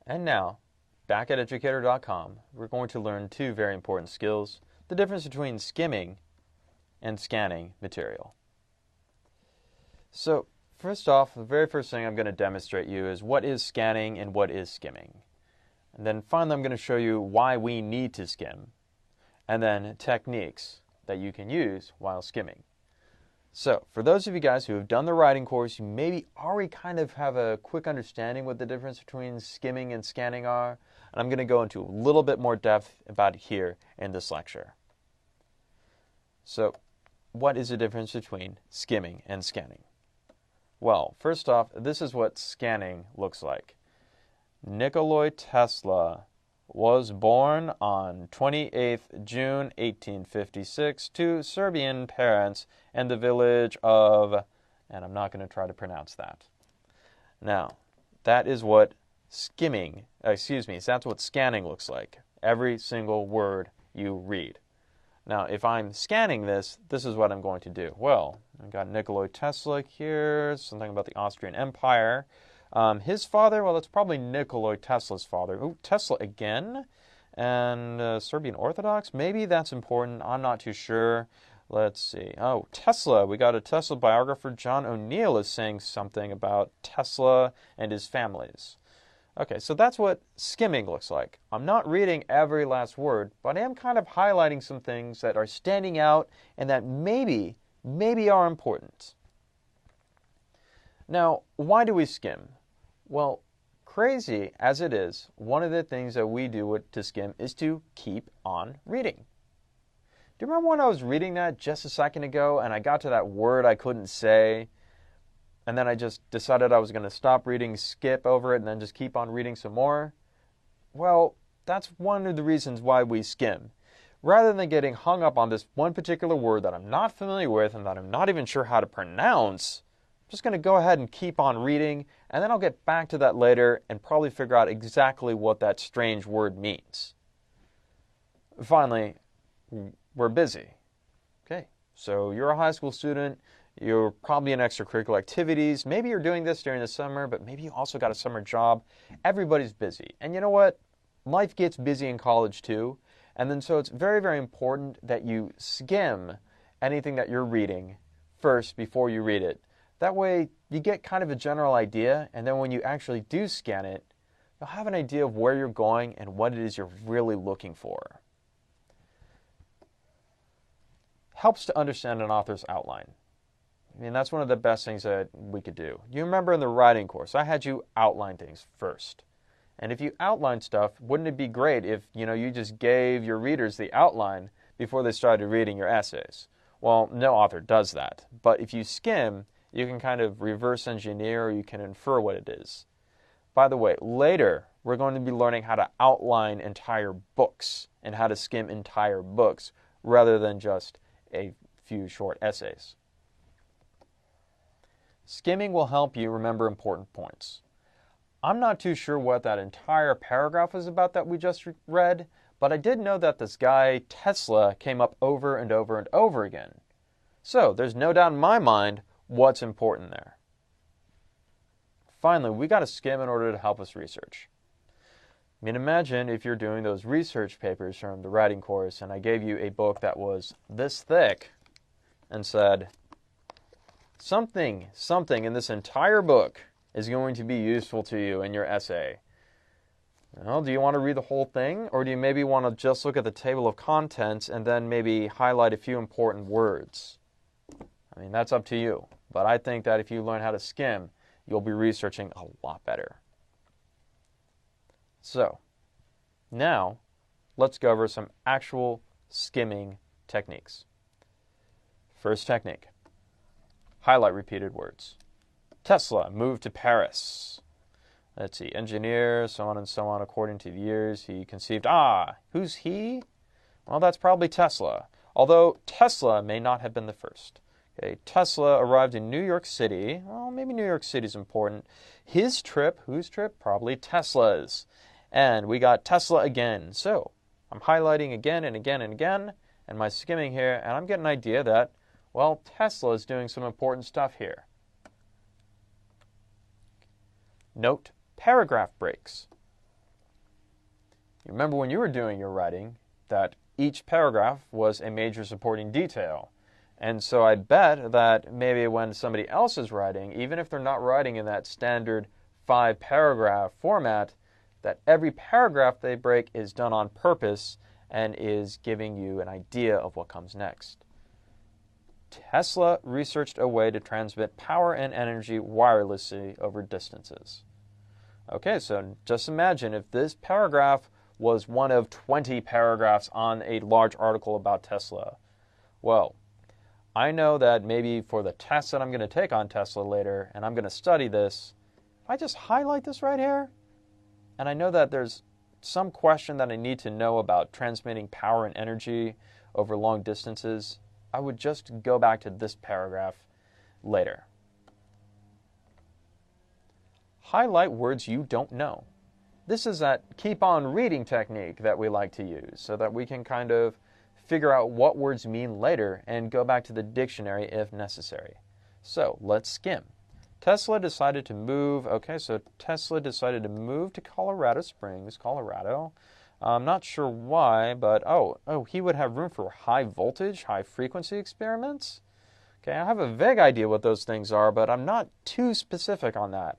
And now, back at educator.com, we're going to learn two very important skills, the difference between skimming and scanning material. So, first off, the very first thing I'm going to demonstrate you is what is scanning and what is skimming. And then finally, I'm going to show you why we need to skim, and then techniques that you can use while skimming. So, for those of you guys who have done the writing course, you maybe already kind of have a quick understanding what the difference between skimming and scanning are, and I'm going to go into a little bit more depth about it here in this lecture. So, what is the difference between skimming and scanning? Well, first off, this is what scanning looks like. Nikola Tesla was born on 28th June 1856 to Serbian parents in the village of, and I'm not going to try to pronounce that. Now, that is what that's what scanning looks like. Every single word you read. Now, if I'm scanning this is what I'm going to do. Well, I've got Nikola Tesla here, something about the Austrian Empire. His father, well, that's probably Nikola Tesla's father. Oh, Tesla again. And Serbian Orthodox, maybe that's important. I'm not too sure. Let's see. Oh, Tesla. We got a Tesla biographer. John O'Neill is saying something about Tesla and his families. Okay, so that's what skimming looks like. I'm not reading every last word, but I am kind of highlighting some things that are standing out and that maybe are important. Now, why do we skim? Well, crazy as it is, one of the things that we do to skim is to keep on reading. Do you remember when I was reading that just a second ago and I got to that word I couldn't say, and then I just decided I was going to stop reading, skip over it, and then just keep on reading some more? Well, that's one of the reasons why we skim. Rather than getting hung up on this one particular word that I'm not familiar with and that I'm not even sure how to pronounce, I'm just going to go ahead and keep on reading, and then I'll get back to that later and probably figure out exactly what that strange word means. Finally, we're busy. Okay, so you're a high school student, you're probably in extracurricular activities, maybe you're doing this during the summer, but maybe you also got a summer job. Everybody's busy. And you know what? Life gets busy in college too, and then so it's very, very important that you skim anything that you're reading first before you read it. That way, you get kind of a general idea, and then when you actually do scan it, you'll have an idea of where you're going and what it is you're really looking for. Helps to understand an author's outline. I mean, that's one of the best things that we could do. You remember in the writing course, I had you outline things first. And if you outline stuff, wouldn't it be great if, you just gave your readers the outline before they started reading your essays? Well, no author does that. But if you skim, you can kind of reverse engineer, or you can infer what it is. By the way, later we're going to be learning how to outline entire books and how to skim entire books rather than just a few short essays. Skimming will help you remember important points. I'm not too sure what that entire paragraph was about that we just read, but I did know that this guy, Tesla, came up over and over and over again. So there's no doubt in my mind what's important there. Finally, we got to skim in order to help us research. I mean, imagine if you're doing those research papers from the writing course and I gave you a book that was this thick and said, something in this entire book is going to be useful to you in your essay. Well, do you want to read the whole thing, or do you maybe want to just look at the table of contents and then maybe highlight a few important words? I mean, that's up to you. But I think that if you learn how to skim, you'll be researching a lot better. So, now, let's go over some actual skimming techniques. First technique, highlight repeated words. Tesla moved to Paris. Let's see, engineer, so on, according to the years he conceived. Who's he? Well, that's probably Tesla, although Tesla may not have been the first. Okay, Tesla arrived in New York City. Well, maybe New York City's important. His trip, whose trip? Probably Tesla's. And we got Tesla again. So I'm highlighting again and again and again, and my skimming here, and I'm getting an idea that, well, Tesla is doing some important stuff here. Note paragraph breaks. You remember when you were doing your writing that each paragraph was a major supporting detail. And so I bet that maybe when somebody else is writing, even if they're not writing in that standard 5-paragraph format, that every paragraph they break is done on purpose and is giving you an idea of what comes next. Tesla researched a way to transmit power and energy wirelessly over distances. Okay, so just imagine if this paragraph was one of 20 paragraphs on a large article about Tesla. Well, I know that maybe for the test that I'm going to take on Tesla later, and I'm going to study this, if I just highlight this right here, and I know that there's some question that I need to know about transmitting power and energy over long distances, I would just go back to this paragraph later. Highlight words you don't know. This is that keep on reading technique that we like to use so that we can kind of figure out what words mean later and go back to the dictionary if necessary. So let's skim. Tesla decided to move to Colorado Springs, Colorado. I'm not sure why, but he would have room for high voltage, high frequency experiments. Okay, I have a vague idea what those things are, but I'm not too specific on that.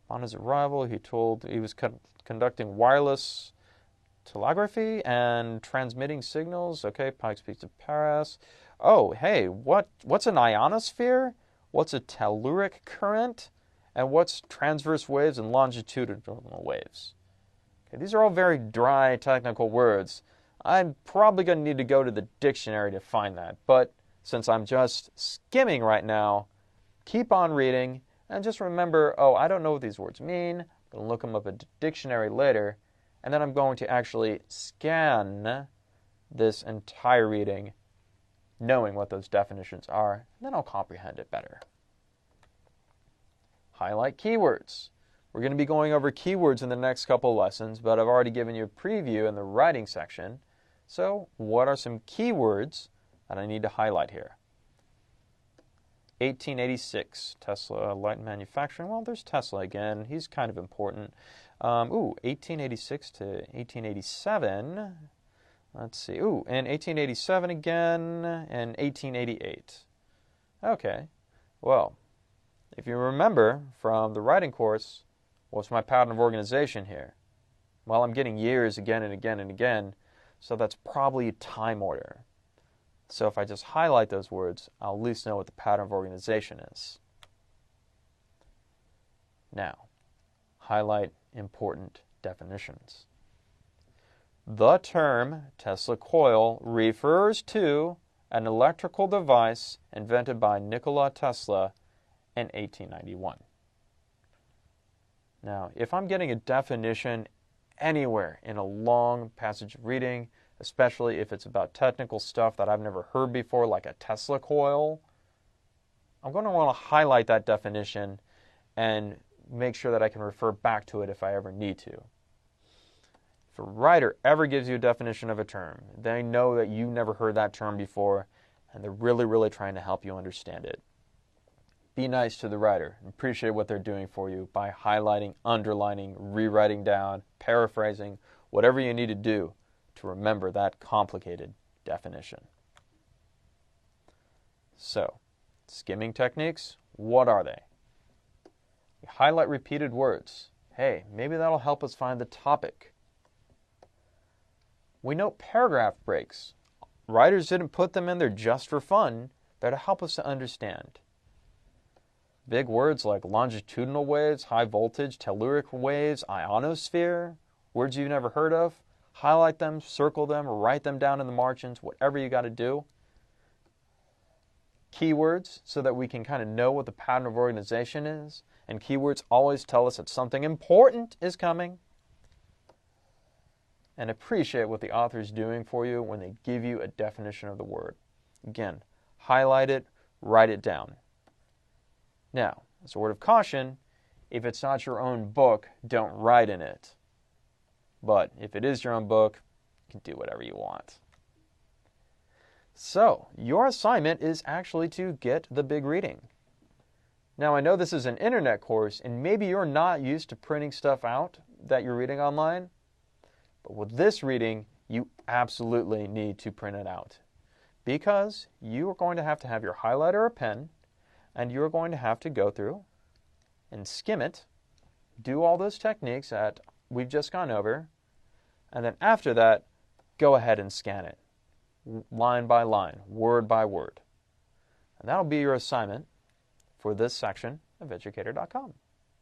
On his arrival, he was conducting wireless telegraphy and transmitting signals. Okay, Pike speaks to Paris. Oh, hey, what's an ionosphere? What's a telluric current? And what's transverse waves and longitudinal waves? Okay, these are all very dry technical words. I'm probably going to need to go to the dictionary to find that. But since I'm just skimming right now, keep on reading and just remember, I don't know what these words mean. I'm going to look them up in the dictionary later. And then I'm going to actually scan this entire reading, knowing what those definitions are, and then I'll comprehend it better. Highlight keywords. We're going to be going over keywords in the next couple lessons, but I've already given you a preview in the writing section. So what are some keywords that I need to highlight here? 1886, Tesla light manufacturing. Well, there's Tesla again. He's kind of important. 1886 to 1887. Let's see. And 1887 again, and 1888. Okay. Well, if you remember from the writing course, what's my pattern of organization here? Well, I'm getting years again and again and again, so that's probably time order. So if I just highlight those words, I'll at least know what the pattern of organization is. Now, highlight important definitions. The term Tesla coil refers to an electrical device invented by Nikola Tesla in 1891. Now, if I'm getting a definition anywhere in a long passage of reading, especially if it's about technical stuff that I've never heard before, like a Tesla coil, I'm going to want to highlight that definition and make sure that I can refer back to it if I ever need to. If a writer ever gives you a definition of a term, they know that you never heard that term before, and they're really, really trying to help you understand it. Be nice to the writer and appreciate what they're doing for you by highlighting, underlining, rewriting down, paraphrasing, whatever you need to do to remember that complicated definition. So, skimming techniques, what are they? You highlight repeated words. Hey, maybe that'll help us find the topic. We note paragraph breaks. Writers didn't put them in there just for fun. They're to help us to understand. Big words like longitudinal waves, high voltage, telluric waves, ionosphere, words you've never heard of. Highlight them, circle them, write them down in the margins, whatever you got to do. Keywords, so that we can kind of know what the pattern of organization is. And keywords always tell us that something important is coming. And appreciate what the author is doing for you when they give you a definition of the word. Again, highlight it, write it down. Now, as a word of caution, if it's not your own book, don't write in it. But if it is your own book, you can do whatever you want. So, your assignment is actually to get the big reading. Now, I know this is an internet course, and maybe you're not used to printing stuff out that you're reading online. But with this reading, you absolutely need to print it out because you are going to have your highlighter or pen, and you're going to have to go through and skim it, do all those techniques that we've just gone over, and then after that, go ahead and scan it, line by line, word by word. And that'll be your assignment for this section of educator.com.